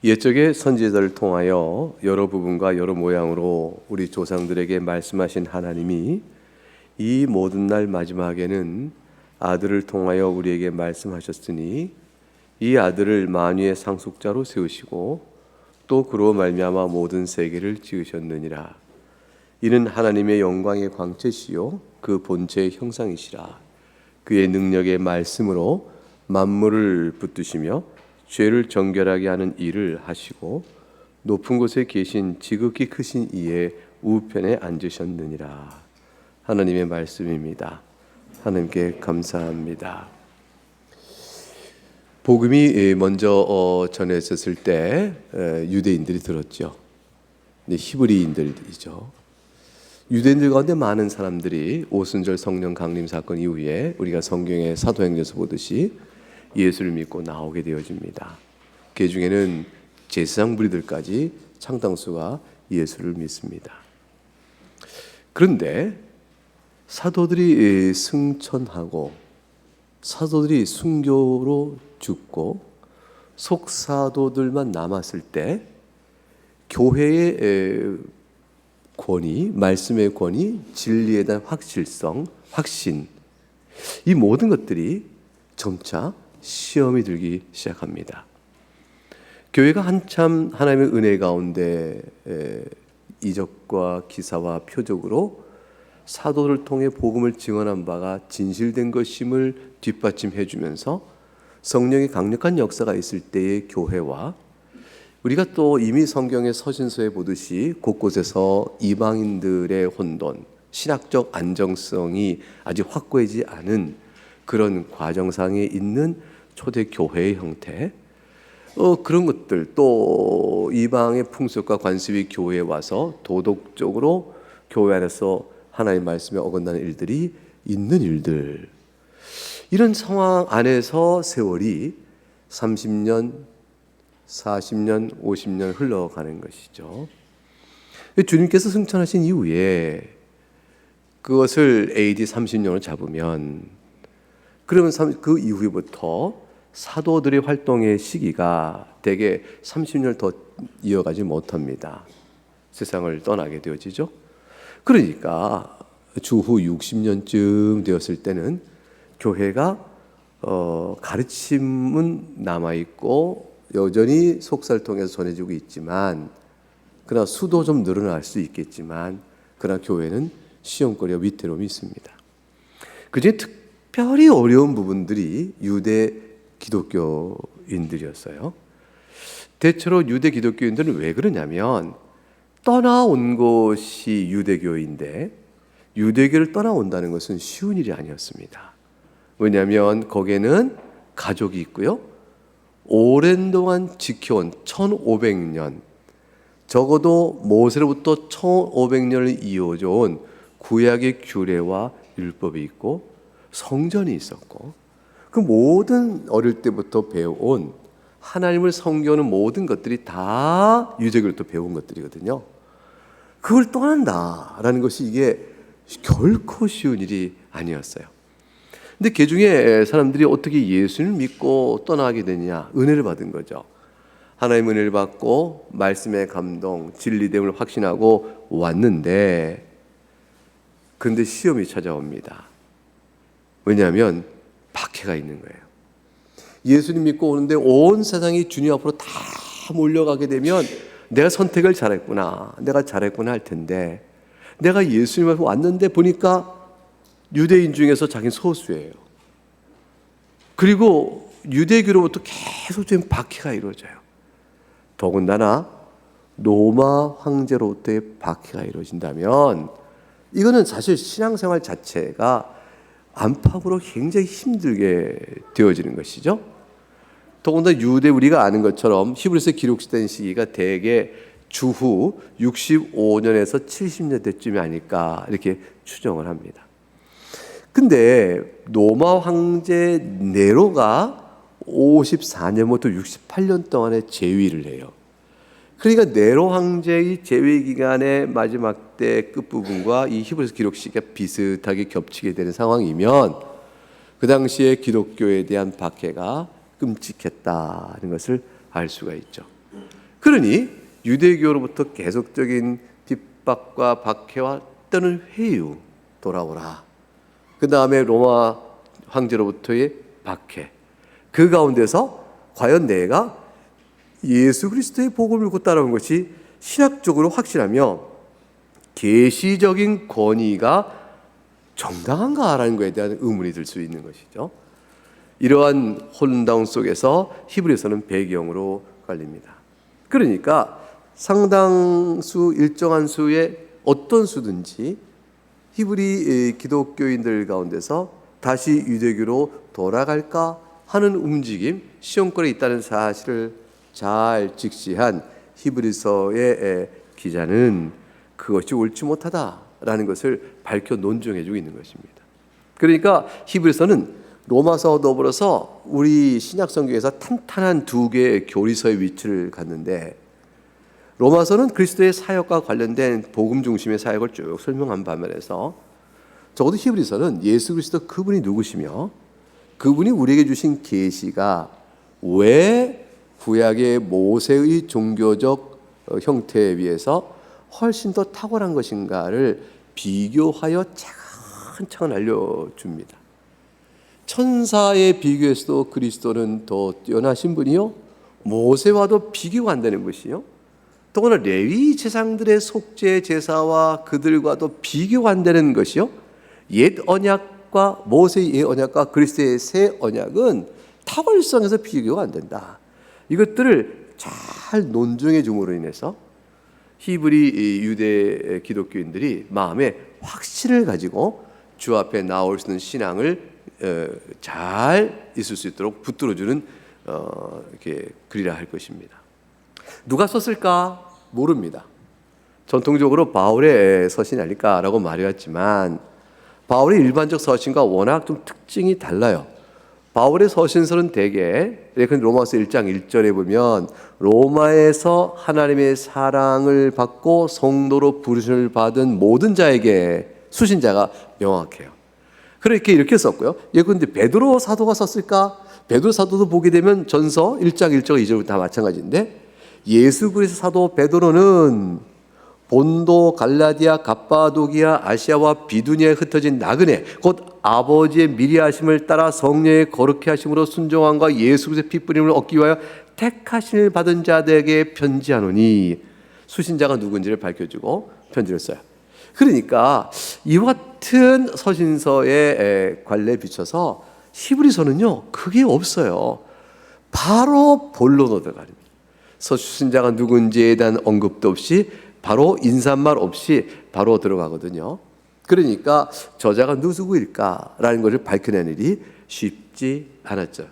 옛적의 선지자들을 통하여 여러 부분과 여러 모양으로 우리 조상들에게 말씀하신 하나님이 이 모든 날 마지막에는 아들을 통하여 우리에게 말씀하셨으니 이 아들을 만유의 상속자로 세우시고 또 그로 말미암아 모든 세계를 지으셨느니라. 이는 하나님의 영광의 광채시요 그 본체의 형상이시라. 그의 능력의 말씀으로 만물을 붙드시며 죄를 정결하게 하는 일을 하시고 높은 곳에 계신 지극히 크신 이의 우편에 앉으셨느니라. 하나님의 말씀입니다. 하나님께 감사합니다. 복음이 먼저 전해졌을 때 유대인들이 들었죠. 히브리인들이죠. 유대인들 가운데 많은 사람들이 오순절 성령 강림 사건 이후에 우리가 성경의 사도행전에서 보듯이 예수를 믿고 나오게 되어집니다. 그 중에는 제사장 무리들까지 상당수가 예수를 믿습니다. 그런데 사도들이 승천하고 사도들이 순교로 죽고 속사도들만 남았을 때 교회의 권위, 말씀의 권위, 진리에 대한 확실성, 확신, 이 모든 것들이 점차 시험이 들기 시작합니다. 교회가 한참 하나님의 은혜 가운데 이적과 기사와 표적으로 사도를 통해 복음을 증언한 바가 진실된 것임을 뒷받침해 주면서 성령의 강력한 역사가 있을 때의 교회와 우리가 또 이미 성경의 서신서에 보듯이 곳곳에서 이방인들의 혼돈, 신학적 안정성이 아직 확고하지 않은 그런 과정상에 있는 초대교회의 형태, 그런 것들, 또 이방의 풍습과 관습이 교회에 와서 도덕적으로 교회 안에서 하나님의 말씀에 어긋나는 일들이 있는 일들, 이런 상황 안에서 세월이 30년, 40년, 50년 흘러가는 것이죠. 주님께서 승천하신 이후에 그것을 AD 30년으로 잡으면 그러면 그 이후부터 사도들의 활동의 시기가 대개 30년을 더 이어가지 못합니다. 세상을 떠나게 되어지죠. 그러니까 주후 60년쯤 되었을 때는 교회가 가르침은 남아있고 여전히 속사를 통해서 전해지고 있지만, 그러나 수도 좀 늘어날 수 있겠지만 그러나 교회는 시험거리와 위태로움이 있습니다. 그중에 특별히 어려운 부분들이 유대 기독교인들이었어요. 대체로 유대 기독교인들은 왜 그러냐면 떠나온 곳이 유대교인데 유대교를 떠나온다는 것은 쉬운 일이 아니었습니다. 왜냐하면 거기에는 가족이 있고요, 오랜 동안 지켜온 1500년, 적어도 모세로부터 1500년을 이어져 온 구약의 규례와 율법이 있고 성전이 있었고, 그 모든 어릴 때부터 배워온 하나님을 섬기는 모든 것들이 다 유대교로부터 배운 것들이거든요. 그걸 떠난다라는 것이 이게 결코 쉬운 일이 아니었어요. 근데 그 중에 사람들이 어떻게 예수를 믿고 떠나게 되느냐? 은혜를 받은 거죠. 하나님의 은혜를 받고 말씀의 감동, 진리됨을 확신하고 왔는데, 그런데 시험이 찾아옵니다. 왜냐하면 박해가 있는 거예요. 예수님 믿고 오는데 온 세상이 주님 앞으로 다 몰려가게 되면 내가 선택을 잘했구나, 내가 잘했구나 할 텐데, 내가 예수님 앞에 왔는데 보니까 유대인 중에서 자기는 소수예요. 그리고 유대교로부터 계속 지금 박해가 이루어져요. 더군다나 로마 황제로부터의 박해가 이루어진다면 이거는 사실 신앙생활 자체가 안팎으로 굉장히 힘들게 되어지는 것이죠. 더군다나 유대, 우리가 아는 것처럼 히브리서 기록된 시기가 대개 주후 65년에서 70년대쯤이 아닐까 이렇게 추정을 합니다. 근데 로마 황제 네로가 54년부터 68년 동안에 재위를 해요. 그러니까 네로 황제의 재위 기간의 마지막 때 끝부분과 이 히브리서 기록 시기가 비슷하게 겹치게 되는 상황이면 그 당시에 기독교에 대한 박해가 끔찍했다는 것을 알 수가 있죠. 그러니 유대교로부터 계속적인 핍박과 박해와 때는 회유 돌아오라. 그 다음에 로마 황제로부터의 박해. 그 가운데서 과연 내가 예수 그리스도의 복음을 믿고 따라온 것이 신학적으로 확실하며 계시적인 권위가 정당한가라는 것에 대한 의문이 들 수 있는 것이죠. 이러한 혼당 속에서 히브리서는 배경으로 깔립니다. 그러니까 상당수 일정한 수의 어떤 수든지 히브리 기독교인들 가운데서 다시 유대교로 돌아갈까 하는 움직임, 시험권에 있다는 사실을 잘 직시한 히브리서의 기자는 그것이 옳지 못하다라는 것을 밝혀 논증해주고 있는 것입니다. 그러니까 히브리서는 로마서와 더불어서 우리 신약 성경에서 탄탄한 두 개의 교리서의 위치를 갖는데, 로마서는 그리스도의 사역과 관련된 복음 중심의 사역을 쭉 설명한 반면에서 적어도 히브리서는 예수 그리스도 그분이 누구시며 그분이 우리에게 주신 계시가 왜 구약의 모세의 종교적 형태에 비해서 훨씬 더 탁월한 것인가를 비교하여 차근차근 알려줍니다. 천사에 비교해서도 그리스도는 더 뛰어나신 분이요, 모세와도 비교가 안 되는 것이요, 또한 레위 제사장들의 속죄 제사와 그들과도 비교가 안 되는 것이요, 옛 언약과 모세의 옛 언약과 그리스도의 새 언약은 탁월성에서 비교가 안 된다. 이것들을 잘 논증해 줌으로 인해서 히브리 유대 기독교인들이 마음에 확신을 가지고 주 앞에 나올 수 있는 신앙을 잘 있을 수 있도록 붙들어주는 이렇게 글이라 할 것입니다. 누가 썼을까 모릅니다. 전통적으로 바울의 서신이 아닐까라고 말해왔지만 바울의 일반적 서신과 워낙 좀 특징이 달라요. 바울의 서신서는 대개 로마서 1장 1절에 보면 로마에서 하나님의 사랑을 받고 성도로 부르심을 받은 모든 자에게 수신자가 명확해요. 그렇게 이렇게 썼고요. 예컨대 베드로 사도가 썼을까? 베드로 사도도 보게 되면 전서 1장 1절 2절부터 다 마찬가지인데, 예수 그리스도 사도 베드로는 본도, 갈라디아, 갑바도기아, 아시아와 비두니아에 흩어진 나그네, 곧 아버지의 미리 하심을 따라 성령의 거룩히 하심으로 순종함과 예수 그리스도의 피 뿌림을 얻기 위하여 택하심을 받은 자들에게 편지하노니, 수신자가 누군지를 밝혀주고 편지를 써요. 그러니까 이와 같은 서신서의 관례에 비춰서 히브리서는요, 그게 없어요. 바로 본론으로 들어갑니다. 서신자가 누군지에 대한 언급도 없이 바로 인사말 없이 바로 들어가거든요. 그러니까 저자가 누구일까라는 것을 밝혀내는 일이 쉽지 않았죠.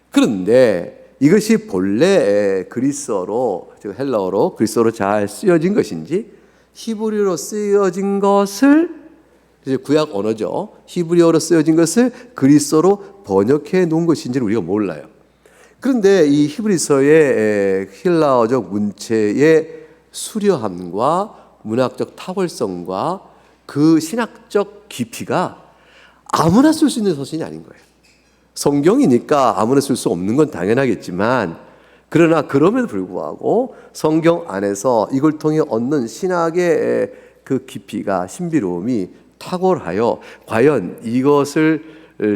그런데 이것이 본래 그리스어로, 즉 헬라어로 그리스어로 잘 쓰여진 것인지 히브리어로 쓰여진 것을, 이제 구약 언어죠, 히브리어로 쓰여진 것을 그리스어로 번역해 놓은 것인지를 우리가 몰라요. 그런데 이 히브리서의 헬라어적 문체의 수려함과 문학적 탁월성과 그 신학적 깊이가 아무나 쓸 수 있는 서신이 아닌 거예요. 성경이니까 아무나 쓸 수 없는 건 당연하겠지만, 그러나 그럼에도 불구하고 성경 안에서 이걸 통해 얻는 신학의 그 깊이가, 신비로움이 탁월하여 과연 이것을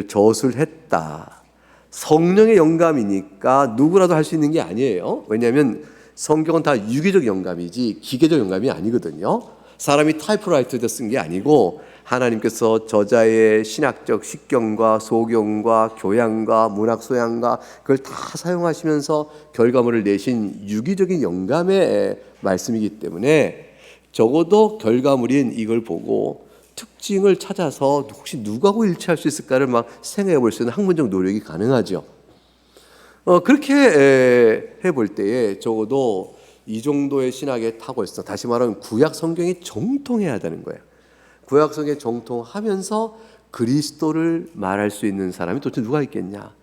저술했다. 성령의 영감이니까 누구라도 할 수 있는 게 아니에요. 왜냐하면 성경은 다 유기적 영감이지 기계적 영감이 아니거든요. 사람이 타이프라이터에다 쓴 게 아니고 하나님께서 저자의 신학적 식견과 소견과 교양과 문학 소양과 그걸 다 사용하시면서 결과물을 내신 유기적인 영감의 말씀이기 때문에 적어도 결과물인 이걸 보고 특징을 찾아서 혹시 누구하고 일치할 수 있을까를 막 생각해 볼 수 있는 학문적 노력이 가능하죠. 그렇게 해볼 때에 적어도 이 정도의 신학의 탁월성, 다시 말하면 구약 성경이 정통해야 되는 거예요. 구약 성경에 정통하면서 그리스도를 말할 수 있는 사람이 도대체 누가 있겠냐?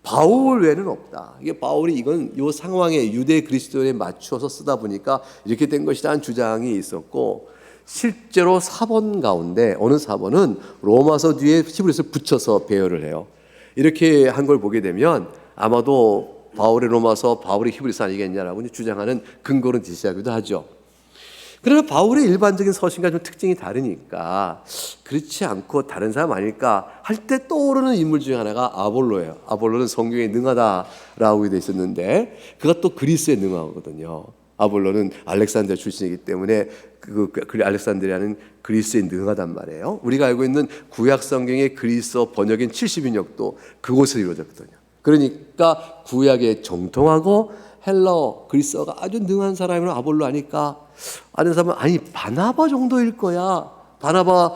바울 외에는 없다. 이게 바울이 이건 이 상황에 유대 그리스도에 맞추어서 쓰다 보니까 이렇게 된 것이라는 주장이 있었고, 실제로 사본 가운데 어느 사본은 로마서 뒤에 히브리서를 붙여서 배열을 해요. 이렇게 한 걸 보게 되면 아마도 바울의 로마서, 바울의 히브리서 아니겠냐라고 주장하는 근거로 제시하기도 하죠. 그러나 바울의 일반적인 서신과 좀 특징이 다르니까 그렇지 않고 다른 사람 아닐까 할 때 떠오르는 인물 중에 하나가 아볼로예요. 아볼로는 성경에 능하다라고 되어 있었는데 그가 또 그리스에 능하거든요. 아볼로는 알렉산드리아 출신이기 때문에 그 알렉산드리아는 그리스에 능하단 말이에요. 우리가 알고 있는 구약 성경의 그리스어 번역인 70인역도 그곳에서 이루어졌거든요. 그러니까 구약에 정통하고 헬라어, 그리스어가 아주 능한 사람이면 아볼로 아닐까? 아는 사람은 아니 바나바 정도일 거야. 바나바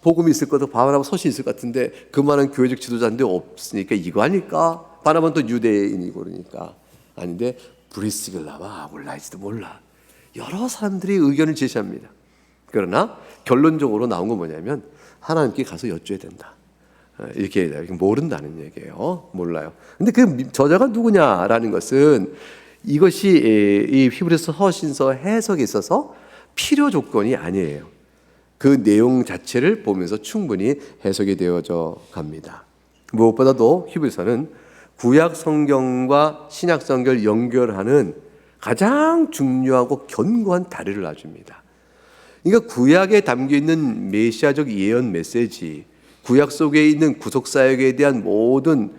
복음이 있을 거다. 바나바 서신이 있을 것 같은데 그만한 교회적 지도자인데 없으니까 이거 아닐까? 바나바는 또 유대인이고 그러니까 아닌데 브리스길라와 아볼라일지도 몰라. 여러 사람들이 의견을 제시합니다. 그러나 결론적으로 나온 건 뭐냐면 하나님께 가서 여쭤야 된다. 이렇게 모른다는 얘기예요. 몰라요. 근데 그 저자가 누구냐라는 것은 이것이 이 히브리서 서신서 해석에 있어서 필요 조건이 아니에요. 그 내용 자체를 보면서 충분히 해석이 되어져 갑니다. 무엇보다도 히브리서는 구약 성경과 신약 성경을 연결하는 가장 중요하고 견고한 다리를 놔줍니다. 그러니까 구약에 담겨 있는 메시아적 예언 메시지, 구약 속에 있는 구속 사역에 대한 모든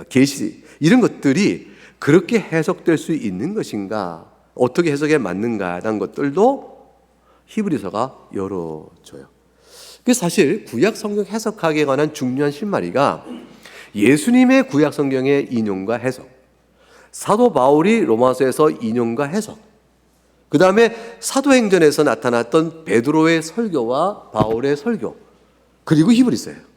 계시 이런 것들이 그렇게 해석될 수 있는 것인가, 어떻게 해석에 맞는가라는 것들도 히브리서가 열어줘요. 그 사실 구약 성경 해석학에 관한 중요한 실마리가 예수님의 구약 성경의 인용과 해석, 사도 바울이 로마서에서 인용과 해석, 그 다음에 사도행전에서 나타났던 베드로의 설교와 바울의 설교, 그리고 히브리서예요.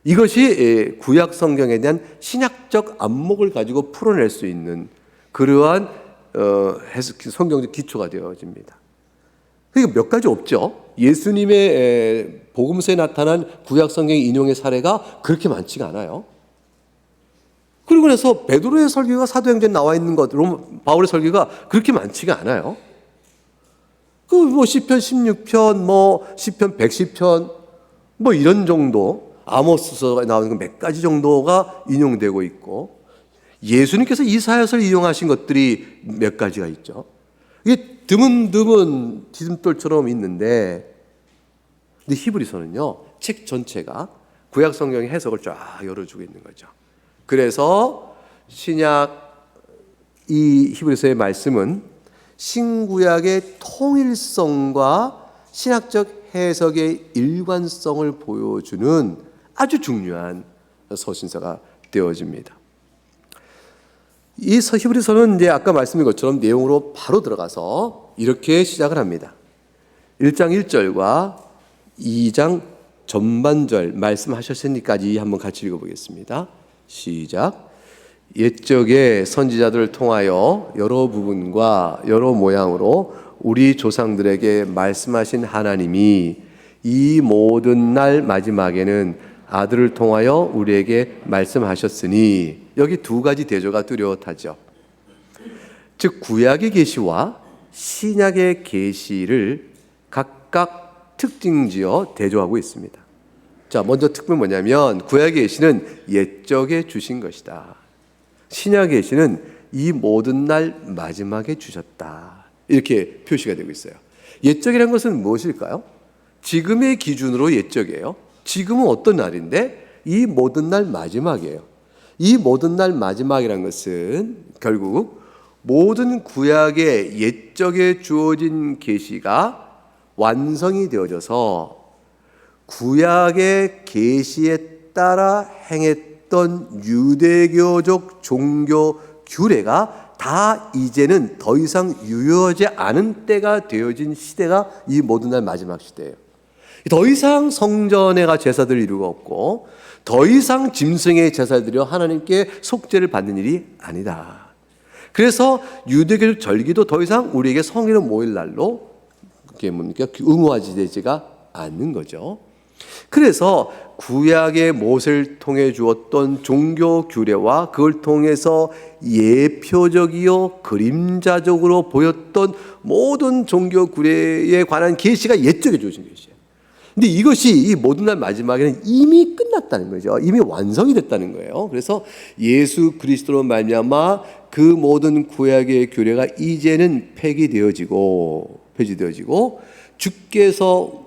이것이 구약 성경에 대한 신약적 안목을 가지고 풀어낼 수 있는 그러한 성경적 기초가 되어집니다. 그러니까 몇 가지 없죠. 예수님의 복음서에 나타난 구약 성경 인용의 사례가 그렇게 많지가 않아요. 그리고 나서 베드로의 설교가 사도행전에 나와 있는 것, 바울의 설교가 그렇게 많지가 않아요. 시편 16편, 시편 110편, 이런 정도, 아모스서가 나오는 몇 가지 정도가 인용되고 있고, 예수님께서 이사야서를 인용하신 것들이 몇 가지가 있죠. 이게 드문드문 디딤돌처럼 있는데, 근데 히브리서는요, 책 전체가 구약 성경의 해석을 쫙 열어주고 있는 거죠. 그래서 신약 이 히브리서의 말씀은 신구약의 통일성과 신학적 해석의 일관성을 보여주는 아주 중요한 서신서가 되어집니다. 이 히브리서는 이제 아까 말씀드린 것처럼 내용으로 바로 들어가서 이렇게 시작을 합니다. 1장 1절과 2장 전반절 말씀하셨으니까지 한번 같이 읽어보겠습니다. 시작. 옛적의 선지자들을 통하여 여러 부분과 여러 모양으로 우리 조상들에게 말씀하신 하나님이 이 모든 날 마지막에는 아들을 통하여 우리에게 말씀하셨으니, 여기 두 가지 대조가 뚜렷하죠. 즉 구약의 계시와 신약의 계시를 각각 특징지어 대조하고 있습니다. 자, 먼저 특징은 뭐냐면 구약의 계시는 옛적에 주신 것이다. 신약의 계시는 이 모든 날 마지막에 주셨다. 이렇게 표시가 되고 있어요. 옛적이라는 것은 무엇일까요? 지금의 기준으로 옛적이에요. 지금은 어떤 날인데 이 모든 날 마지막이에요. 이 모든 날 마지막이라는 것은 결국 모든 구약의 옛적에 주어진 계시가 완성이 되어져서 구약의 계시에 따라 행했던 유대교적 종교 규례가 다 이제는 더 이상 유효하지 않은 때가 되어진 시대가 이 모든 날 마지막 시대예요. 더 이상 성전에 가 제사드릴 이유가 없고 더 이상 짐승의 제사를 드려 하나님께 속죄를 받는 일이 아니다. 그래서 유대교적 절기도 더 이상 우리에게 성일을 모일 날로 의무화지 되지가 않는 거죠. 그래서 구약의 모세를 통해 주었던 종교 규례와 그걸 통해서 예표적이요 그림자적으로 보였던 모든 종교 규례에 관한 계시가 옛적에 주어진 계시예요. 근데 이것이 이 모든 날 마지막에는 이미 끝났다는 거죠. 이미 완성이 됐다는 거예요. 그래서 예수 그리스도로 말미암아 그 모든 구약의 규례가 이제는 폐지되어지고 주께서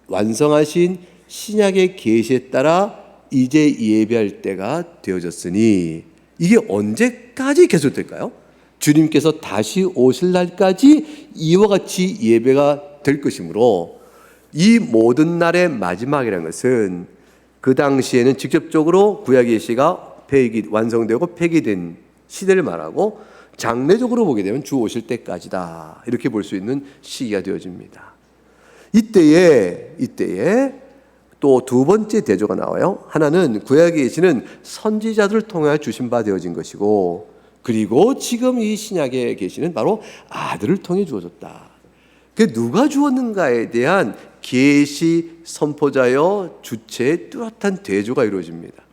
완성하신 신약의 계시에 따라 이제 예배할 때가 되어졌으니, 이게 언제까지 계속될까요? 주님께서 다시 오실 날까지 이와 같이 예배가 될 것이므로, 이 모든 날의 마지막이라는 것은 그 당시에는 직접적으로 구약의 계시가 완성되고 폐기된 시대를 말하고, 장래적으로 보게 되면 주 오실 때까지다, 이렇게 볼 수 있는 시기가 되어집니다. 이때에 또 두 번째 대조가 나와요. 하나는 구약의 계시는 선지자들을 통해 주신 바 되어진 것이고, 그리고 지금 이 신약의 계시는 바로 아들을 통해 주어졌다. 그 누가 주었는가에 대한 계시 선포자여 주체의 뚜렷한 대조가 이루어집니다.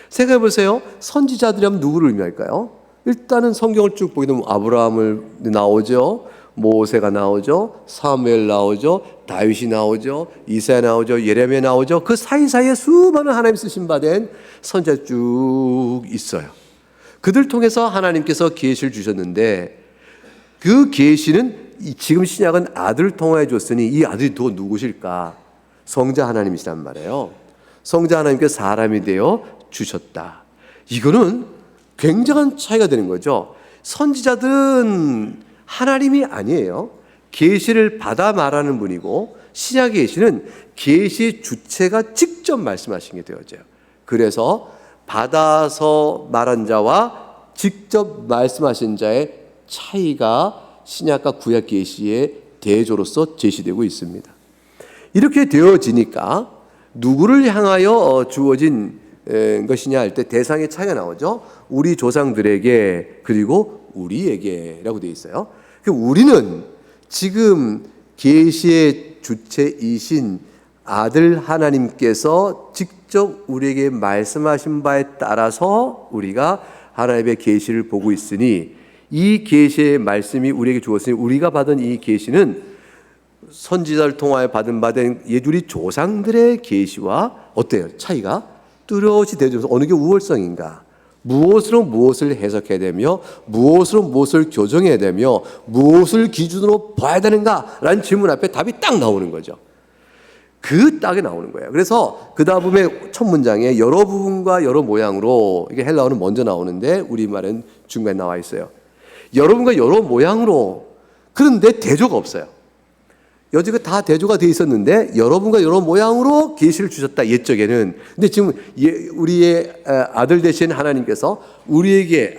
생각해 보세요. 선지자들이라면 누구를 의미할까요? 일단은 성경을 쭉 보게 되면 아브라함을 나오죠. 모세가 나오죠. 사무엘 나오죠. 다윗이 나오죠. 이사야 나오죠. 예레미야 나오죠. 그 사이사이에 수많은 하나님 쓰신 바 된 선지자 쭉 있어요. 그들 통해서 하나님께서 계시를 주셨는데, 그 계시는 지금 신약은 아들을 통하여 줬으니 이 아들이 또 누구실까? 성자 하나님이시란 말이에요. 성자 하나님께서 사람이 되어 주셨다. 이거는 굉장한 차이가 되는 거죠. 선지자들은 하나님이 아니에요. 계시를 받아 말하는 분이고, 신약의 계시는 계시 주체가 직접 말씀하신 게 되어져요. 그래서 받아서 말한 자와 직접 말씀하신 자의 차이가 신약과 구약 계시의 대조로서 제시되고 있습니다. 이렇게 되어지니까 누구를 향하여 주어진 것이냐 할 때 대상의 차이가 나오죠. 우리 조상들에게, 그리고 우리에게라고 되어 있어요. 우리는 지금 계시의 주체이신 아들 하나님께서 직접 우리에게 말씀하신 바에 따라서 우리가 하나님의 계시를 보고 있으니, 이 계시의 말씀이 우리에게 주었으니 우리가 받은 이 계시는 선지자를 통하여 받은 바된 우리 조상들의 계시와 어때요? 차이가 뚜렷이 되어져서 어느 게 우월성인가? 무엇으로 무엇을 해석해야 되며, 무엇으로 무엇을 교정해야 되며, 무엇을 기준으로 봐야 되는가? 라는 질문 앞에 답이 딱 나오는 거죠. 그 딱이 나오는 거예요. 그래서 그 다음에 첫 문장에 여러 부분과 여러 모양으로, 이게 헬라어는 먼저 나오는데 우리말은 중간에 나와 있어요. 여러 부분과 여러 모양으로. 그런데 대조가 없어요. 여지가 다 대조가 돼 있었는데 여러분과 여러 모양으로 계시를 주셨다, 옛적에는. 근데 지금 우리의 아들 되신 하나님께서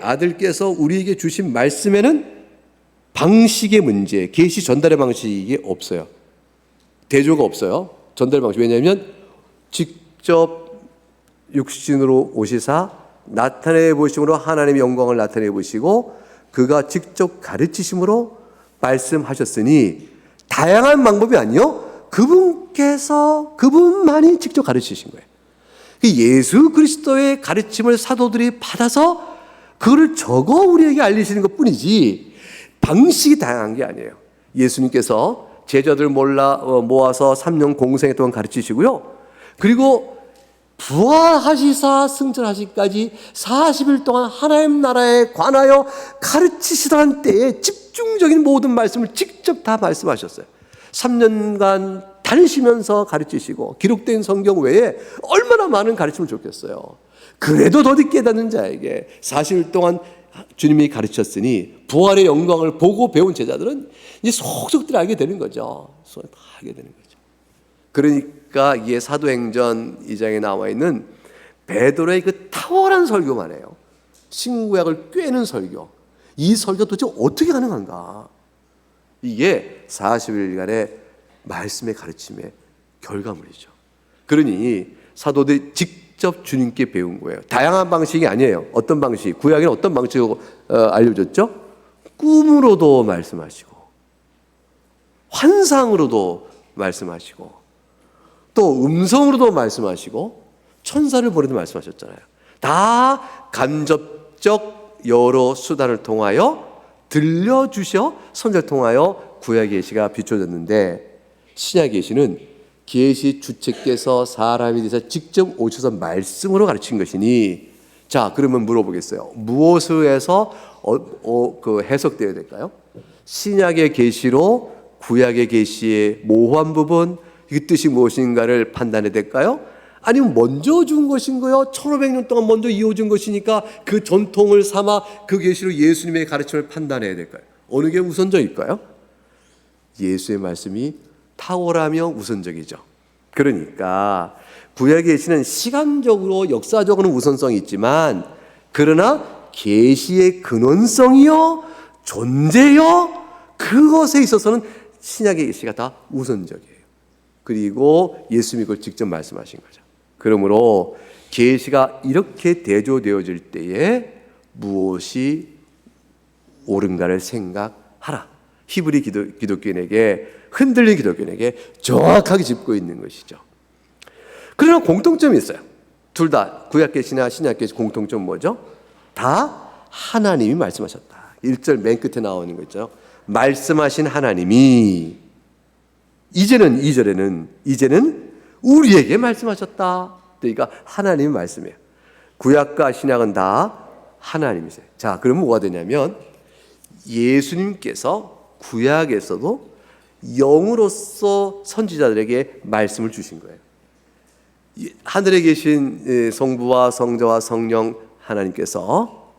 아들께서 우리에게 주신 말씀에는 방식의 문제, 계시 전달의 방식이 없어요. 대조가 없어요. 전달 방식. 왜냐하면 직접 육신으로 오시사 나타내 보심으로 하나님의 영광을 나타내 보시고, 그가 직접 가르치심으로 말씀하셨으니, 다양한 방법이 아니요, 그분만이 직접 가르치신 거예요. 예수 그리스도의 가르침을 사도들이 받아서 그걸 적어 우리에게 알리시는 것 뿐이지, 방식이 다양한 게 아니에요. 예수님께서 제자들 모아서 3년 공생애 동안 가르치시고요, 그리고 부활하시사 승천하시기까지 40일 동안 하나님 나라에 관하여 가르치시던 때에 집중적인 모든 말씀을 직접 다 말씀하셨어요. 3년간 다니시면서 가르치시고, 기록된 성경 외에 얼마나 많은 가르침을 줬겠어요. 그래도 더디 깨닫는 자에게 40일 동안 주님이 가르쳤으니 부활의 영광을 보고 배운 제자들은 이제 속속들 알게 되는 거죠. 다 알게 되는 거죠. 그러니까 이게 사도행전 2장에 나와 있는 베드로의 그 탁월한 설교만 해요. 신구약을 꿰는 설교. 이 설교 도대체 어떻게 가능한가? 이게 40일간의 말씀의 가르침의 결과물이죠. 그러니 사도들이 직접 주님께 배운 거예요. 다양한 방식이 아니에요. 어떤 방식? 구약에는 어떤 방식으로 알려줬죠? 꿈으로도 말씀하시고, 환상으로도 말씀하시고, 또 음성으로도 말씀하시고, 천사를 보내도 말씀하셨잖아요. 다 간접적 여러 수단을 통하여 들려주셔 선지자를 통하여 구약의 계시가 비춰졌는데, 신약의 계시는 계시 주체께서 사람이 돼서 직접 오셔서 말씀으로 가르친 것이니, 자, 그러면 물어보겠어요. 무엇에서 그 해석되어야 될까요? 신약의 계시로 구약의 계시의 모호한 부분, 이 뜻이 무엇인가를 판단해야 될까요? 아니면 먼저 준 것인가요? 1500년 동안 먼저 이어진 것이니까 그 전통을 삼아 그 계시로 예수님의 가르침을 판단해야 될까요? 어느 게 우선적일까요? 예수의 말씀이 탁월하며 우선적이죠. 그러니까 구약의 계시는 시간적으로 역사적으로는 우선성이 있지만, 그러나 계시의 근원성이요 존재요 그것에 있어서는 신약의 계시가 다 우선적이에요. 그리고 예수님이 그걸 직접 말씀하신 거죠. 그러므로 계시가 이렇게 대조되어질 때에 무엇이 옳은가를 생각하라. 히브리 기독교인에게, 흔들린 기독교인에게 정확하게 짚고 있는 것이죠. 그러나 공통점이 있어요. 둘 다 구약 계시나 신약 계시 공통점 뭐죠? 다 하나님이 말씀하셨다. 1절 맨 끝에 나오는 거죠. 말씀하신 하나님이 이제는 2절에는 이제는 우리에게 말씀하셨다. 그러니까 하나님이 말씀이에요. 구약과 신약은 다 하나님이세요. 자, 그러면 뭐가 되냐면 예수님께서 구약에서도 영으로서 선지자들에게 말씀을 주신 거예요. 하늘에 계신 성부와 성자와 성령 하나님께서,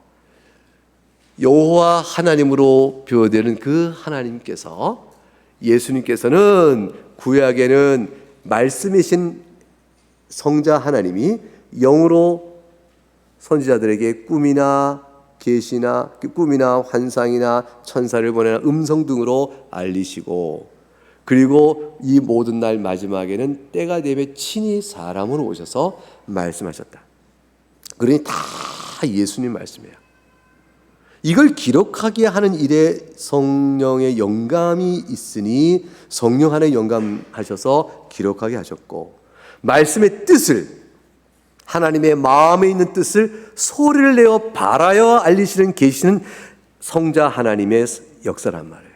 여호와 하나님으로 표현되는 그 하나님께서, 예수님께서는 구약에는 말씀이신 성자 하나님이 영으로 선지자들에게 꿈이나 계시나 꿈이나 환상이나 천사를 보내나 음성 등으로 알리시고, 그리고 이 모든 날 마지막에는 때가 되면 친히 사람으로 오셔서 말씀하셨다. 그러니 다 예수님 말씀이에요. 이걸 기록하게 하는 일에 성령의 영감이 있으니 성령 하나의 영감하셔서 기록하게 하셨고, 말씀의 뜻을, 하나님의 마음에 있는 뜻을 소리를 내어 발하여 알리시는 계시는 성자 하나님의 역사란 말이에요.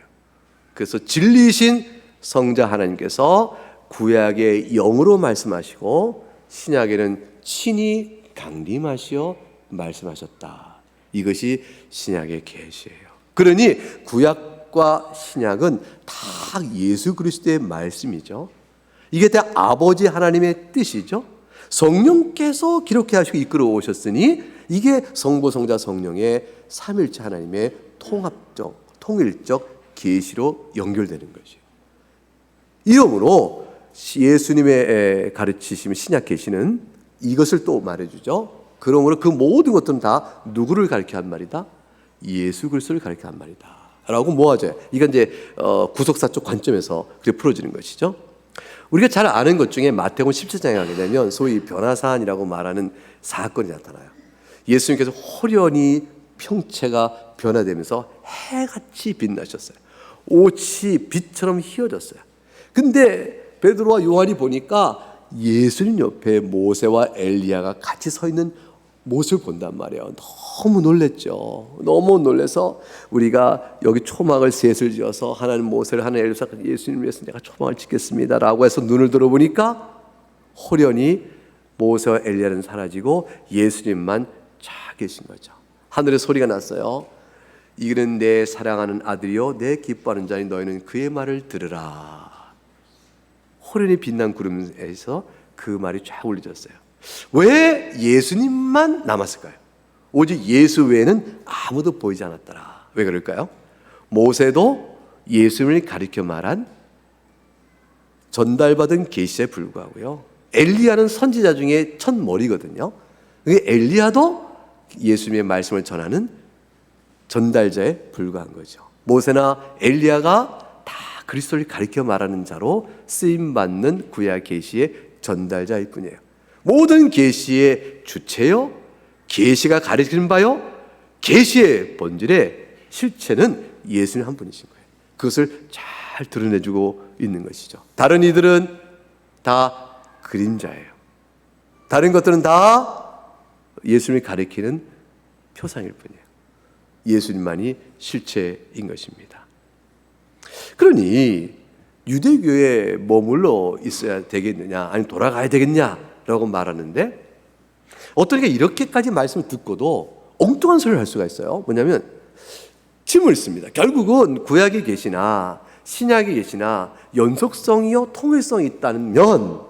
그래서 진리이신 성자 하나님께서 구약의 영으로 말씀하시고 신약에는 친히 강림하시어 말씀하셨다. 이것이 신약의 계시예요. 그러니 구약과 신약은 다 예수 그리스도의 말씀이죠. 이게 다 아버지 하나님의 뜻이죠. 성령께서 기록해 하시고 이끌어 오셨으니 이게 성부 성자 성령의 삼일체 하나님의 통합적 통일적 계시로 연결되는 것이에요. 이러므로 예수님의 가르치심 신약 계시는 이것을 또 말해주죠. 그러므로 그 모든 것들은 다 누구를 가르쳐 한 말이다? 예수 그리스도를 가르쳐 한 말이다 라고 모아져요. 이건 이제 구속사적 관점에서 그렇게 풀어지는 것이죠. 우리가 잘 아는 것 중에 마태복음 17장에 가게 되면 소위 변화산이라고 말하는 사건이 나타나요. 예수님께서 호련히 평채가 변화되면서 해같이 빛나셨어요. 옷이 빛처럼 휘어졌어요. 근데 베드로와 요한이 보니까 예수님 옆에 모세와 엘리야가 같이 서 있는 모습을 본단 말이에요. 너무 놀랬죠. 너무 놀라서 우리가 여기 초막을 셋을 지어서 하나님 모세를 하나님 엘리야 예수님을 위해서 내가 초막을 짓겠습니다 라고 해서 눈을 들어보니까 호련히 모세와 엘리야는 사라지고 예수님만 쫙 계신 거죠. 하늘에 소리가 났어요. 이는 내 사랑하는 아들이요 내 기뻐하는 자니 너희는 그의 말을 들으라. 호련히 빛난 구름에서 그 말이 쫙 울려졌어요. 왜 예수님만 남았을까요? 오직 예수 외에는 아무도 보이지 않았더라. 왜 그럴까요? 모세도 예수님을 가리켜 말한 전달받은 계시에 불과하고요. 엘리야는 선지자 중에 첫 머리거든요. 엘리야도 예수님의 말씀을 전하는 전달자에 불과한 거죠. 모세나 엘리야가 다 그리스도를 가리켜 말하는 자로 쓰임받는 구약 계시의 전달자일 뿐이에요. 모든 계시의 주체요, 계시가 가르치는 바요, 계시의 본질의 실체는 예수님 한 분이신 거예요. 그것을 잘 드러내주고 있는 것이죠. 다른 이들은 다 그림자예요. 다른 것들은 다 예수님이 가리키는 표상일 뿐이에요. 예수님만이 실체인 것입니다. 그러니 유대교에 머물러 있어야 되겠느냐, 아니면 돌아가야 되겠냐라고 말하는데, 어떤 게 이렇게까지 말씀을 듣고도 엉뚱한 소리를 할 수가 있어요. 뭐냐면 질문을 씁니다. 결국은 구약에 계시나 신약에 계시나 연속성이요 통일성이 있다면,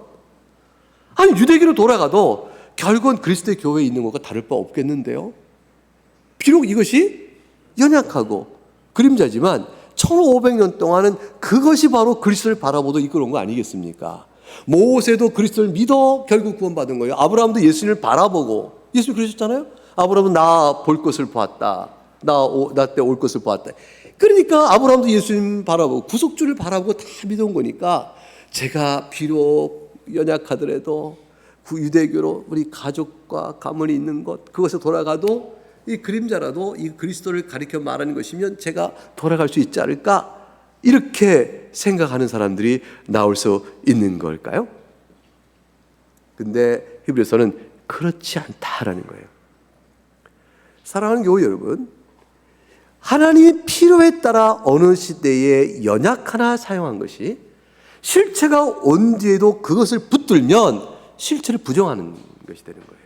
아니 유대교로 돌아가도 결국은 그리스도의 교회에 있는 것과 다를 바 없겠는데요. 비록 이것이 연약하고 그림자지만 1500년 동안은 그것이 바로 그리스도를 바라보도 이끌어온 거 아니겠습니까? 모세도 그리스도를 믿어 결국 구원받은 거예요. 아브라함도 예수님을 바라보고, 예수님 그러셨잖아요. 아브라함은 나 볼 것을 보았다. 나 때 올 것을 보았다. 그러니까 아브라함도 예수님 바라보고 구속주를 바라보고 다 믿어온 거니까, 제가 비록 연약하더라도 그 유대교로 우리 가족과 가문이 있는 것, 그것에 돌아가도 이 그림자라도 이 그리스도를 가리켜 말하는 것이면 제가 돌아갈 수 있지 않을까, 이렇게 생각하는 사람들이 나올 수 있는 걸까요? 근데 히브리서는 그렇지 않다라는 거예요. 사랑하는 교우 여러분, 하나님이 필요에 따라 어느 시대에 연약 하나 사용한 것이 실체가 온 뒤에도 그것을 붙들면 실체를 부정하는 것이 되는 거예요.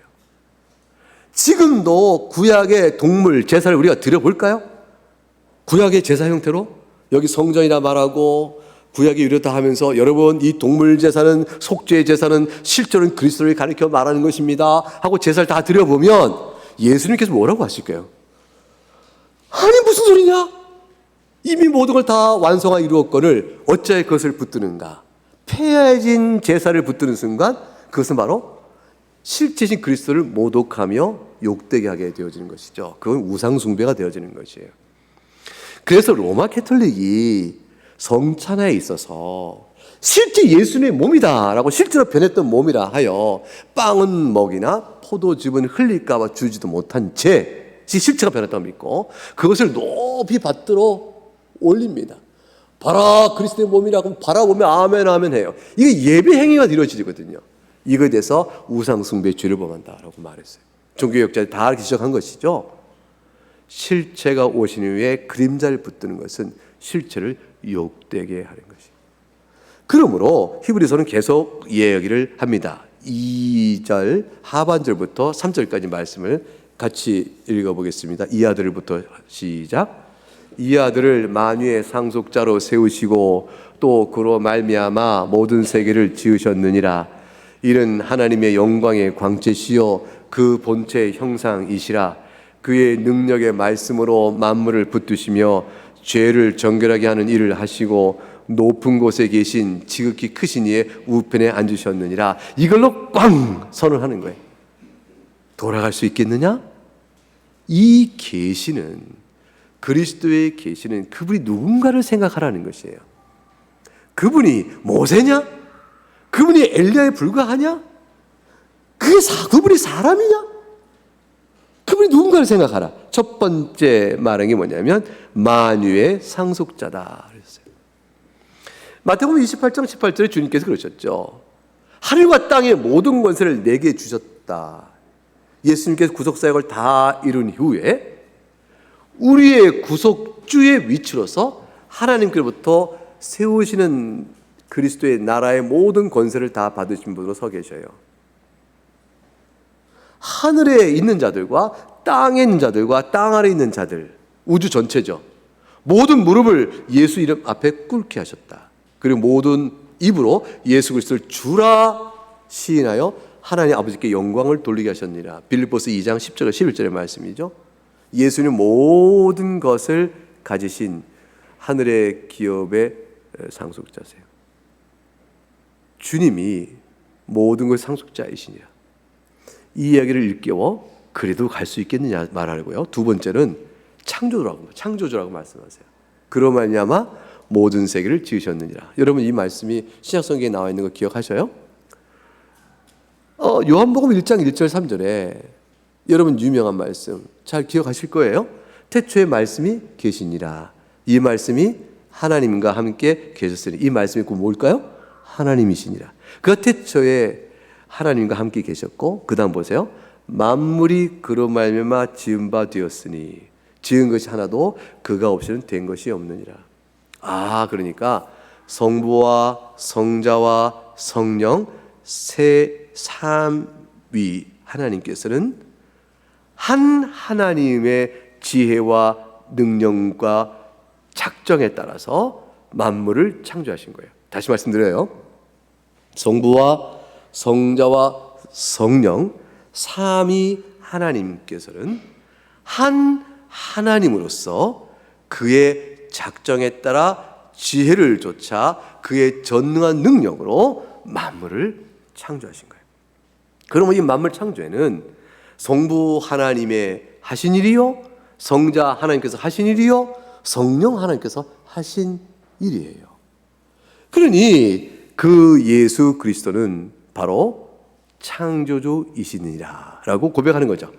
지금도 구약의 동물 제사를 우리가 드려볼까요? 구약의 제사 형태로 여기 성전이라 말하고 구약이 이렇다 하면서, 여러분 이 동물 제사는, 속죄의 제사는 실제로는 그리스도를 가리켜 말하는 것입니다 하고 제사를 다 드려보면 예수님께서 뭐라고 하실까요? 아니 무슨 소리냐? 이미 모든 걸 다 완성하 이루었거늘 어찌하여 그것을 붙드는가? 폐해진 제사를 붙드는 순간 그것은 바로 실제신 그리스도를 모독하며 욕되게 하게 되어지는 것이죠. 그건 우상숭배가 되어지는 것이에요. 그래서 로마 캐톨릭이 성찬에 있어서 실제 예수님의 몸이다라고, 실제로 변했던 몸이라 하여 빵은 먹이나 포도즙은 흘릴까 봐 주지도 못한 채 실체가 변했다고 믿고 그것을 높이 받들어 올립니다. 봐라 그리스도의 몸이라고 바라보면 아멘 아멘 해요. 이게 예배 행위가 이루어지거든요. 이거에 대해서 우상숭배의 죄를 범한다라고 말했어요. 종교개혁자들이 다 지적한 것이죠. 실체가 오신 후에 그림자를 붙드는 것은 실체를 욕되게 하는 것이. 그러므로 히브리서는 계속 이야기를 합니다. 2절 하반절부터 3절까지 말씀을 같이 읽어보겠습니다. 이 아들부터 시작. 이 아들을 만유의 상속자로 세우시고 또 그로 말미암아 모든 세계를 지으셨느니라. 이는 하나님의 영광의 광채시요 그 본체의 형상이시라. 그의 능력의 말씀으로 만물을 붙드시며 죄를 정결하게 하는 일을 하시고 높은 곳에 계신 지극히 크신 이의 우편에 앉으셨느니라. 이걸로 꽝 선언하는 거예요. 돌아갈 수 있겠느냐? 이 계시는, 그리스도의 계시는 그분이 누군가를 생각하라는 것이에요. 그분이 모세냐? 그분이 엘리야에 불과하냐? 그분이 사람이냐? 그분이 누군가를 생각하라. 첫 번째 말한 게 뭐냐면 만유의 상속자다 그랬어요. 마태복음 28장 18절에 주님께서 그러셨죠. 하늘과 땅의 모든 권세를 내게 주셨다. 예수님께서 구속사역을 다 이룬 이후에 우리의 구속주의 위치로서 하나님께로부터 세우시는 그리스도의 나라의 모든 권세를 다 받으신 분으로 서 계셔요. 하늘에 있는 자들과 땅에 있는 자들과 땅 아래에 있는 자들, 우주 전체죠. 모든 무릎을 예수 이름 앞에 꿇게 하셨다. 그리고 모든 입으로 예수 그리스도를 주라 시인하여 하나님 아버지께 영광을 돌리게 하셨느니라. 빌립보서 2장 10절 11절의 말씀이죠. 예수는 모든 것을 가지신 하늘의 기업의 상속자세요. 주님이 모든 것의 상속자이시니라. 이 이야기를 일깨워 그래도 갈 수 있겠느냐 말하고요. 두 번째는 창조주라고 말씀하세요. 그로 말미암아 모든 세계를 지으셨느니라. 여러분 이 말씀이 신약성경에 나와 있는 거 기억하셔요? 요한복음 1장 1절 3절에 여러분 유명한 말씀 잘 기억하실 거예요. 태초에 말씀이 계시니라. 이 말씀이 하나님과 함께 계셨으니. 이 말씀이 그 뭘까요? 하나님이시니라. 그 태초에 하나님과 함께 계셨고, 그 다음 보세요. 만물이 그로 말미암아 지은 바 되었으니 지은 것이 하나도 그가 없이는 된 것이 없느니라. 그러니까 성부와 성자와 성령 세 삼위 하나님께서는 한 하나님의 지혜와 능력과 작정에 따라서 만물을 창조하신 거예요. 다시 말씀드려요. 성부와 성자와 성령 삼위 하나님께서는 한 하나님으로서 그의 작정에 따라 지혜를 좇아 그의 전능한 능력으로 만물을 창조하신 거예요. 그러면 이 만물 창조에는 성부 하나님의 하신 일이요, 성자 하나님께서 하신 일이요, 성령 하나님께서 하신 일이에요. 그러니 그 예수 그리스도는 바로 창조주이시니라 라고 고백하는 거죠.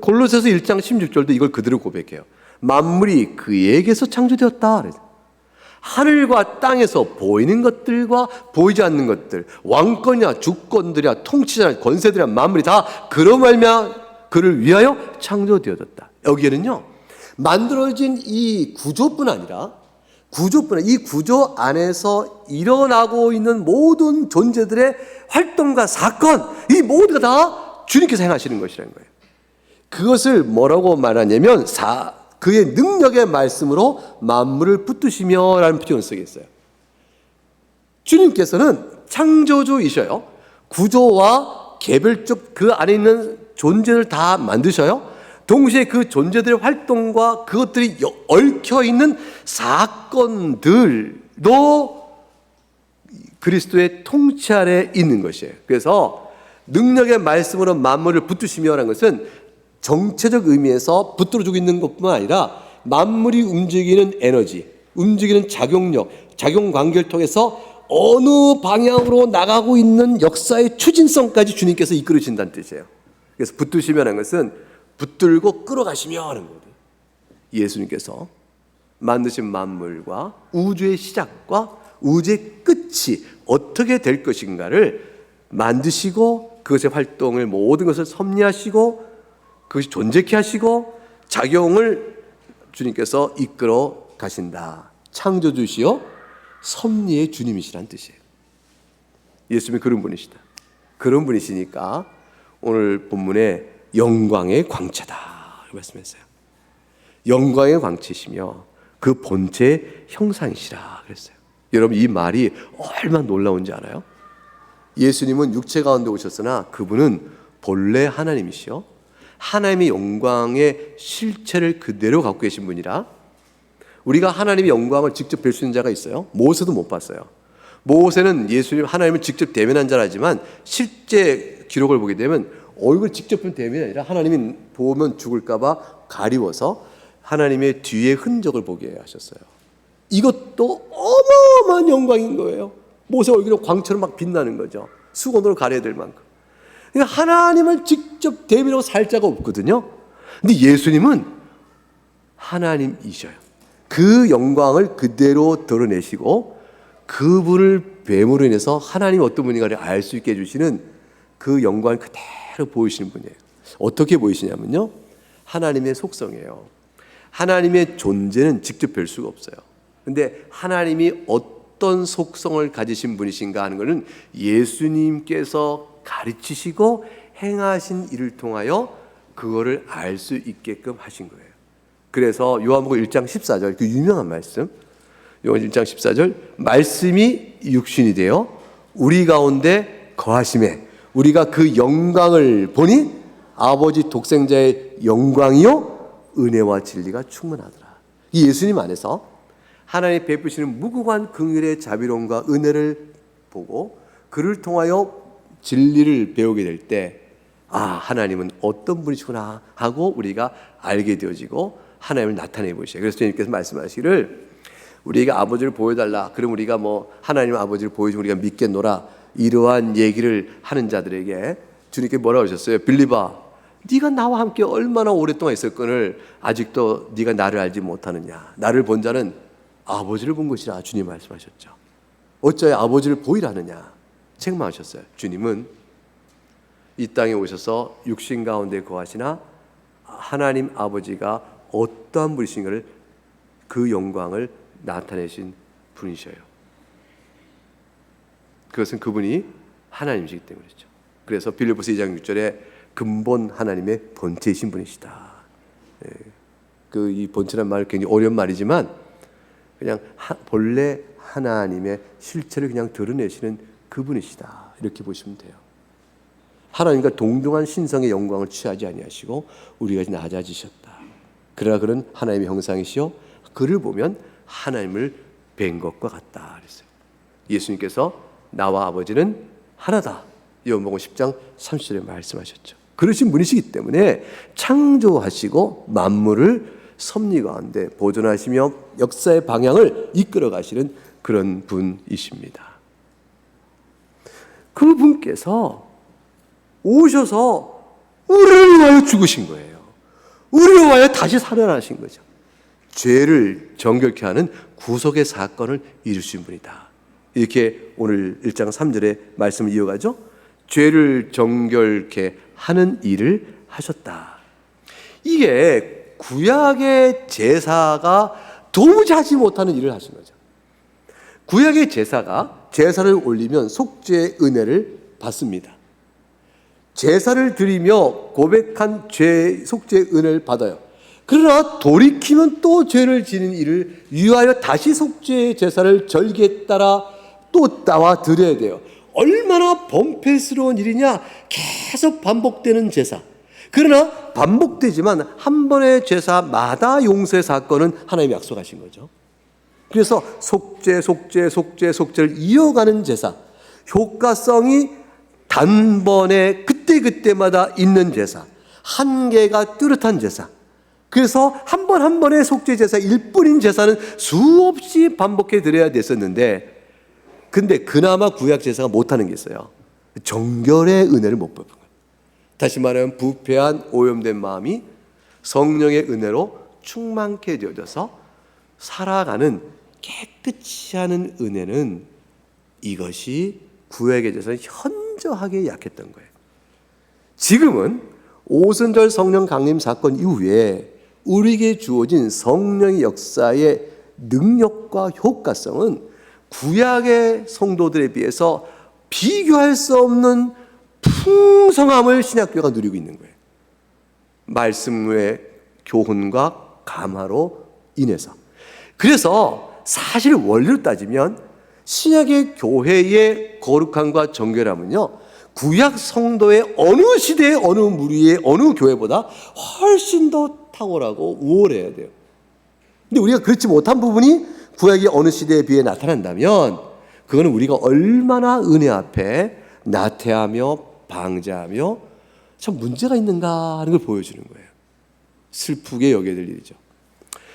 골로새서 1장 16절도 이걸 그대로 고백해요. 만물이 그에게서 창조되었다. 하늘과 땅에서 보이는 것들과 보이지 않는 것들, 왕권이야 주권들이야 통치자야 권세들이야 만물이 다 그로 말미암아 그를 위하여 창조되어졌다. 여기에는요, 만들어진 이 구조뿐 아니라 이 구조 안에서 일어나고 있는 모든 존재들의 활동과 사건, 이 모두가 다 주님께서 행하시는 것이라는 거예요. 그것을 뭐라고 말하냐면 그의 능력의 말씀으로 만물을 붙드시며 라는 표현을 쓰고 있어요. 주님께서는 창조주이셔요. 구조와 개별적 그 안에 있는 존재를 다 만드셔요. 동시에 그 존재들의 활동과 그것들이 얽혀있는 사건들도 그리스도의 통치 아래 있는 것이에요. 그래서 능력의 말씀으로 만물을 붙드시며라는 것은 정체적 의미에서 붙들어주고 있는 것뿐만 아니라 만물이 움직이는 에너지, 움직이는 작용력, 작용관계를 통해서 어느 방향으로 나가고 있는 역사의 추진성까지 주님께서 이끌으신다는 뜻이에요. 그래서 붙드시며라는 것은 붙들고 끌어가시며 하는 거예요. 예수님께서 만드신 만물과 우주의 시작과 우주의 끝이 어떻게 될 것인가를 만드시고 그것의 활동을 모든 것을 섭리하시고 그것이 존재케 하시고 작용을 주님께서 이끌어 가신다. 창조주시요 섭리의 주님이시란 뜻이에요. 예수님이 그런 분이시다. 그런 분이시니까 오늘 본문에 영광의 광채다 말씀했어요. 영광의 광채시며 그 본체의 형상이시라 그랬어요. 여러분, 이 말이 얼마나 놀라운지 알아요? 예수님은 육체 가운데 오셨으나 그분은 본래 하나님이시요 하나님의 영광의 실체를 그대로 갖고 계신 분이라, 우리가 하나님의 영광을 직접 뵐 수 있는 자가 있어요? 모세도 못 봤어요. 모세는 예수님 하나님을 직접 대면한 자라지만 실제 기록을 보게 되면 얼굴 직접 본 대면이 아니라 하나님이 보면 죽을까 봐 가리워서 하나님의 뒤의 흔적을 보게 하셨어요. 이것도 어마어마한 영광인 거예요. 모세 얼굴이 광처럼 막 빛나는 거죠. 수건으로 가려야 될 만큼. 그러니까 하나님을 직접 대면하고 살 자가 없거든요. 근데 예수님은 하나님이셔요. 그 영광을 그대로 드러내시고 그분을 뵈므로 인해서 하나님이 어떤 분인가를 알 수 있게 해주시는 그 영광을 그대로 보이시는 분이에요. 어떻게 보이시냐면요, 하나님의 속성이에요. 하나님의 존재는 직접 뵐 수가 없어요. 근데 하나님이 어떤 속성을 가지신 분이신가 하는 것은 예수님께서 가르치시고 행하신 일을 통하여 그거를 알 수 있게끔 하신 거예요. 그래서 요한복음 1장 14절 그 유명한 말씀, 요한 1장 14절, 말씀이 육신이 되어 우리 가운데 거하심에 우리가 그 영광을 보니 아버지 독생자의 영광이요 은혜와 진리가 충만하더라. 이 예수님 안에서 하나님 베푸시는 무궁한 긍휼의 자비로움과 은혜를 보고 그를 통하여 진리를 배우게 될 때, 아, 하나님은 어떤 분이시구나 하고 우리가 알게 되어지고 하나님을 나타내 보시죠. 그래서 주님께서 말씀하시기를 우리에게 아버지를 보여달라. 그럼 우리가 뭐 하나님 아버지를 보여주면 우리가 믿겠노라. 이러한 얘기를 하는 자들에게 주님께 뭐라고 하셨어요? 빌리바, 네가 나와 함께 얼마나 오랫동안 있었거늘 아직도 네가 나를 알지 못하느냐. 나를 본 자는 아버지를 본 것이라 주님 말씀하셨죠. 어찌하여 아버지를 보이라 하느냐 책망하셨어요. 주님은 이 땅에 오셔서 육신 가운데 거하시나 하나님 아버지가 어떠한 분이신가를 그 영광을 나타내신 분이셔요. 그것은 그분이 하나님이시기 때문이죠. 그래서 빌립보서 2장 6절에 근본 하나님의 본체이신 분이시다. 이 본체란 말 굉장히 어려운 말이지만 그냥 본래 하나님의 실체를 그냥 드러내시는 그분이시다. 이렇게 보시면 돼요. 하나님과 동등한 신성의 영광을 취하지 아니하시고 우리가 낮아지셨다. 그러나 그는 하나님의 형상이시요 그를 보면 하나님을 뵌 것과 같다 그랬어요. 예수님께서 나와 아버지는 하나다. 요한복음 10장 30절에 말씀하셨죠. 그러신 분이시기 때문에 창조하시고 만물을 섭리 가운데 보존하시며 역사의 방향을 이끌어 가시는 그런 분이십니다. 그분께서 오셔서 우리를 위하여 죽으신 거예요. 우리를 위하여 다시 살아나신 거죠. 죄를 정결케 하는 구속의 사건을 이루신 분이다. 이렇게 오늘 1장 3절의 말씀을 이어가죠. 죄를 정결케 하는 일을 하셨다. 이게 구약의 제사가 도무지 하지 못하는 일을 하신 거죠. 구약의 제사가 제사를 올리면 속죄의 은혜를 받습니다. 제사를 드리며 고백한 죄 속죄의 은혜를 받아요. 그러나 돌이키면 또 죄를 지는 일을 위하여 다시 속죄의 제사를 절기에 따라 또 나와 드려야 돼요. 얼마나 범패스러운 일이냐. 계속 반복되는 제사. 그러나 반복되지만 한 번의 제사마다 용서의 사건은 하나님이 약속하신 거죠. 그래서 속죄를 이어가는 제사, 효과성이 단번에 그때그때마다 있는 제사, 한계가 뚜렷한 제사. 그래서 한 번 한 번의 속죄 제사 일뿐인 제사는 수없이 반복해 드려야 됐었는데, 근데 그나마 구약 제사가 못하는 게 있어요. 정결의 은혜를 못 받는 거예요. 다시 말하면 부패한 오염된 마음이 성령의 은혜로 충만케 되어져서 살아가는 깨끗이 하는 은혜는, 이것이 구약의 제사는 현저하게 약했던 거예요. 지금은 오순절 성령 강림 사건 이후에 우리에게 주어진 성령의 역사의 능력과 효과성은 구약의 성도들에 비해서 비교할 수 없는 풍성함을 신약교회가 누리고 있는 거예요. 말씀의 교훈과 감화로 인해서. 그래서 사실 원리로 따지면 신약의 교회의 거룩함과 정결함은요, 구약 성도의 어느 시대의 어느 무리의 어느 교회보다 훨씬 더 탁월하고 우월해야 돼요. 근데 우리가 그렇지 못한 부분이 구약의 어느 시대에 비해 나타난다면, 그거는 우리가 얼마나 은혜 앞에 나태하며 방자하며 참 문제가 있는가 하는 걸 보여주는 거예요. 슬프게 여겨야 될 일이죠.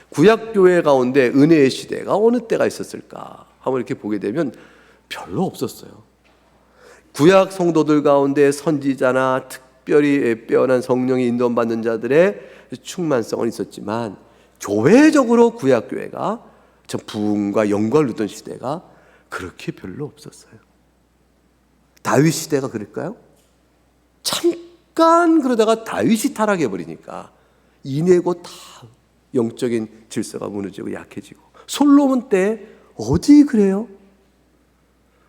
구약교회 가운데 은혜의 시대가 어느 때가 있었을까 한번 이렇게 보게 되면 별로 없었어요. 구약 성도들 가운데 선지자나 특별히 빼어난 성령의 인도받는 자들의 충만성은 있었지만, 교회적으로 구약교회가 참 부흥과 영광을 누렸던 시대가 그렇게 별로 없었어요. 다윗 시대가 그럴까요? 잠깐 그러다가 다윗이 타락해버리니까 이내고 다 영적인 질서가 무너지고 약해지고, 솔로몬 때 어디 그래요?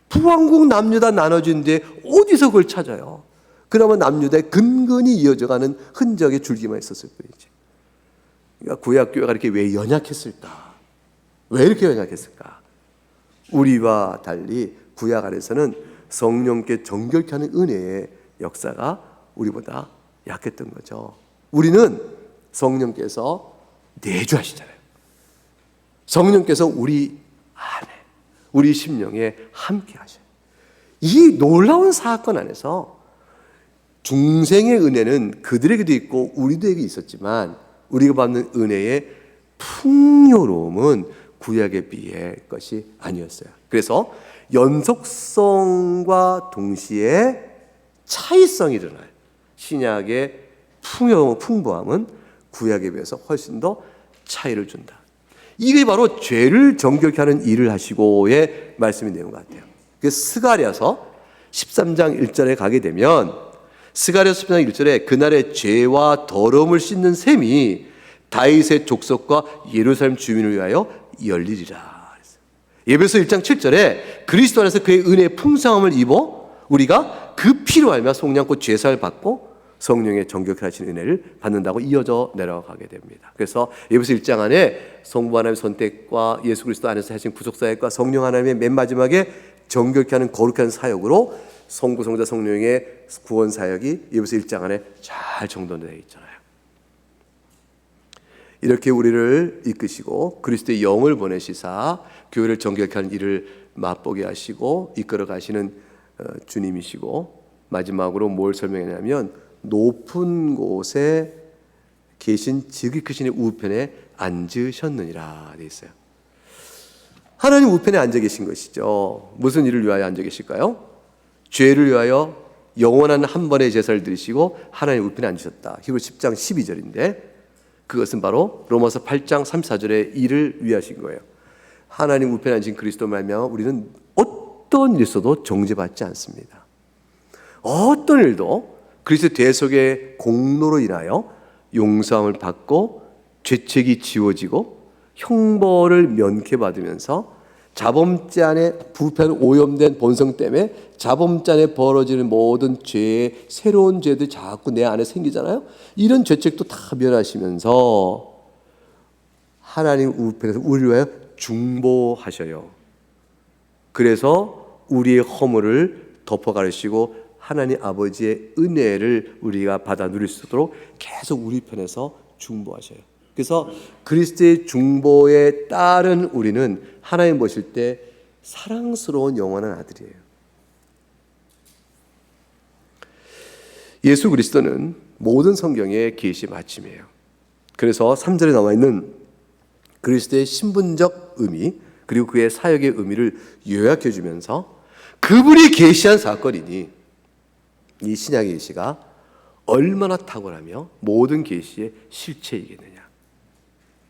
북왕국 남유다 나눠진데 어디서 그걸 찾아요? 그나마 남유다의 근근히 이어져가는 흔적의 줄기만 있었을 뿐이지. 그러니까 구약교회가 이렇게 왜 연약했을까? 왜 이렇게 연약했을까? 우리와 달리 구약 안에서는 성령께 정결케 하는 은혜의 역사가 우리보다 약했던 거죠. 우리는 성령께서 내주하시잖아요. 성령께서 우리 안에, 우리 심령에 함께 하셔요. 이 놀라운 사건 안에서 중생의 은혜는 그들에게도 있고 우리들에게 있었지만, 우리가 받는 은혜의 풍요로움은 구약에 비해 것이 아니었어요. 그래서 연속성과 동시에 차이성이 일어나요. 신약의 풍부함은 구약에 비해서 훨씬 더 차이를 준다. 이게 바로 죄를 정결케 하는 일을 하시고의 말씀이 되는 것 같아요. 스가랴서 13장 1절에 가게 되면, 스가랴서 13장 1절에 그날의 죄와 더러움을 씻는 셈이 다윗의 족속과 예루살렘 주민을 위하여 열리리라. 에베소 1장 7절에 그리스도 안에서 그의 은혜의 풍성함을 입어 우리가 그 피로 알며 속량고 죄사를 받고 성령의 정결케 하시는 은혜를 받는다고 이어져 내려가게 됩니다. 그래서 에베소 1장 안에 성부 하나님의 선택과 예수 그리스도 안에서 하신 구속사역과 성령 하나님의 맨 마지막에 정결케 하는 거룩케 하는 사역으로 성부 성자 성령의 구원 사역이 에베소 1장 안에 잘 정돈되어 있잖아요. 이렇게 우리를 이끄시고 그리스도의 영을 보내시사 교회를 정결케 하는 일을 맛보게 하시고 이끌어 가시는 주님이시고, 마지막으로 뭘 설명했냐면 높은 곳에 계신 지극히 크신 우편에 앉으셨느니라 되어 있어요. 하나님 우편에 앉아 계신 것이죠. 무슨 일을 위하여 앉아 계실까요? 죄를 위하여 영원한 한 번의 제사를 드리시고 하나님 우편에 앉으셨다. 히브리서 10장 12절인데 그것은 바로 로마서 8장 34절의 일을 위하신 거예요. 하나님 우편에 앉으신 그리스도 말미암아 우리는 어떤 일 있어도 정죄받지 않습니다. 어떤 일도 그리스도 대속의 공로로 인하여 용서함을 받고 죄책이 지워지고 형벌을 면케받으면서 자범죄 안에 부패한 오염된 본성 때문에 자범죄 안에 벌어지는 모든 죄의 새로운 죄들이 자꾸 내 안에 생기잖아요. 이런 죄책도 다 면하시면서 하나님 우편에서 우리를 위하여 중보하셔요. 그래서 우리의 허물을 덮어가시고 하나님 아버지의 은혜를 우리가 받아 누릴 수 있도록 계속 우리 편에서 중보하셔요. 그래서 그리스도의 중보에 따른 우리는 하나님 보실 때 사랑스러운 영원한 아들이에요. 예수 그리스도는 모든 성경의 계시 마침이에요. 그래서 3절에 나와 있는 그리스도의 신분적 의미 그리고 그의 사역의 의미를 요약해 주면서 그분이 계시한 사건이니 이 신약의 계시가 얼마나 탁월하며 모든 계시의 실체이겠느냐.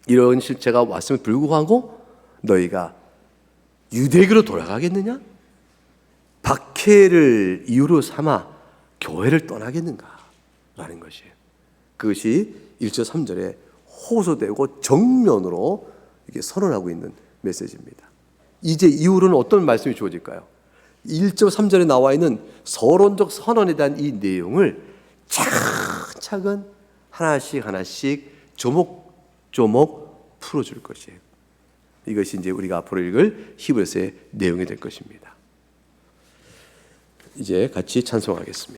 이런 실체가 왔음을 불구하고 너희가 유대교로 돌아가겠느냐? 박해를 이유로 삼아 교회를 떠나겠는가? 라는 것이에요. 그것이 1절 3절에 호소되고 정면으로 이렇게 선언하고 있는 메시지입니다. 이제 이후로는 어떤 말씀이 주어질까요? 1절 3절에 나와 있는 서론적 선언에 대한 이 내용을 차근차근 하나씩 조목조목 풀어줄 것이에요. 이것이 이제 우리가 앞으로 읽을 히브리서의 내용이 될 것입니다. 이제 같이 찬송하겠습니다.